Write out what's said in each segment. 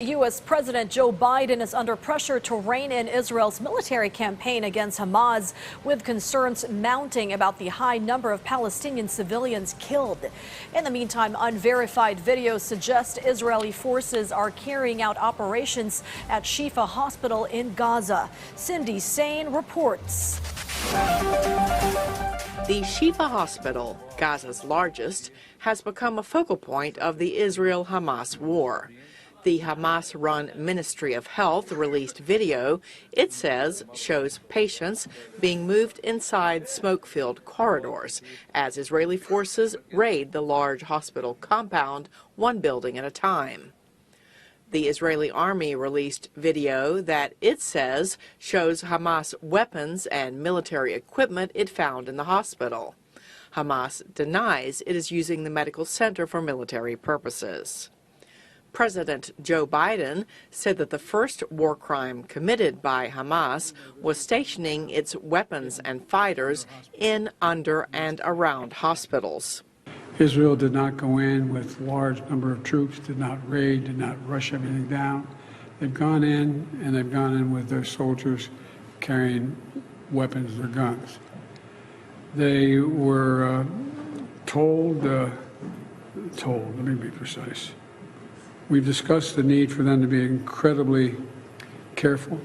U.S. President Joe Biden is under pressure to rein in Israel's military campaign against Hamas, with concerns mounting about the high number of Palestinian civilians killed. In the meantime, unverified videos suggest Israeli forces are carrying out operations at Shifa Hospital in Gaza. Cindy Sain reports. The Shifa Hospital, Gaza's largest, has become a focal point of the Israel-Hamas war. The Hamas-run Ministry of Health released video it says shows patients being moved inside smoke-filled corridors as Israeli forces raid the large hospital compound, one building at a time. The Israeli army released video that it says shows Hamas weapons and military equipment it found in the hospital. Hamas denies it is using the medical center for military purposes. President Joe Biden said that the first war crime committed by Hamas was stationing its weapons and fighters in, under, and around hospitals. Israel did not go in with large number of troops, did not raid, did not rush everything down. They've gone in, and they've gone in with their soldiers carrying weapons or guns. They were told, let me be precise. We've discussed the need for them to be incredibly careful.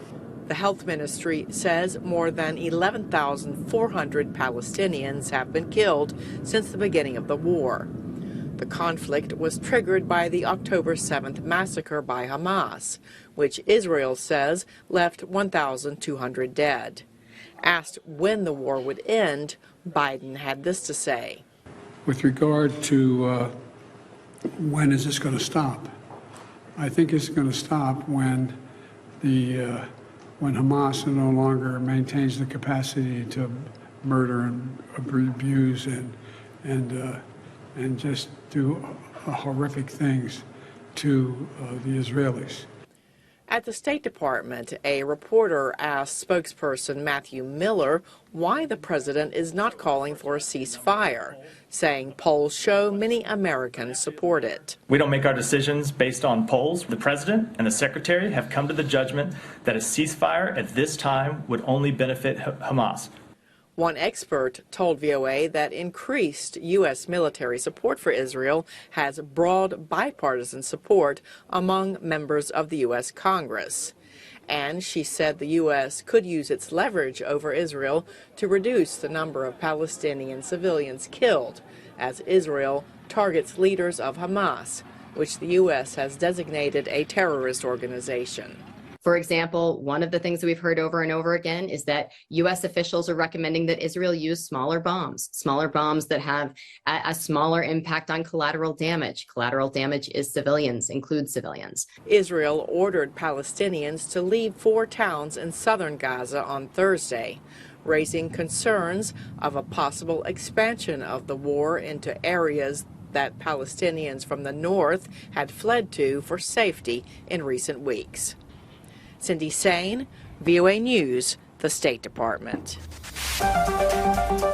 The health ministry says more than 11,400 Palestinians have been killed since the beginning of the war. The conflict was triggered by the October 7th massacre by Hamas, which Israel says left 1,200 dead. Asked when the war would end, Biden had this to say. With regard to when is this going to stop? I think it's going to stop when Hamas no longer maintains the capacity to murder and abuse and just do horrific things to the Israelis. At the State Department, a reporter asked spokesperson Matthew Miller why the president is not calling for a ceasefire, saying polls show many Americans support it. We don't make our decisions based on polls. The president and the secretary have come to the judgment that a ceasefire at this time would only benefit Hamas. One expert told VOA that increased U.S. military support for Israel has broad bipartisan support among members of the U.S. Congress. And she said the U.S. could use its leverage over Israel to reduce the number of Palestinian civilians killed, as Israel targets leaders of Hamas, which the U.S. has designated a terrorist organization. For example, one of the things that we've heard over and over again is that U.S. officials are recommending that Israel use smaller bombs that have a smaller impact on collateral damage. Collateral damage is civilians, includes civilians. Israel ordered Palestinians to leave 4 towns in southern Gaza on Thursday, raising concerns of a possible expansion of the war into areas that Palestinians from the north had fled to for safety in recent weeks. Cindy Sain, VOA News, the State Department.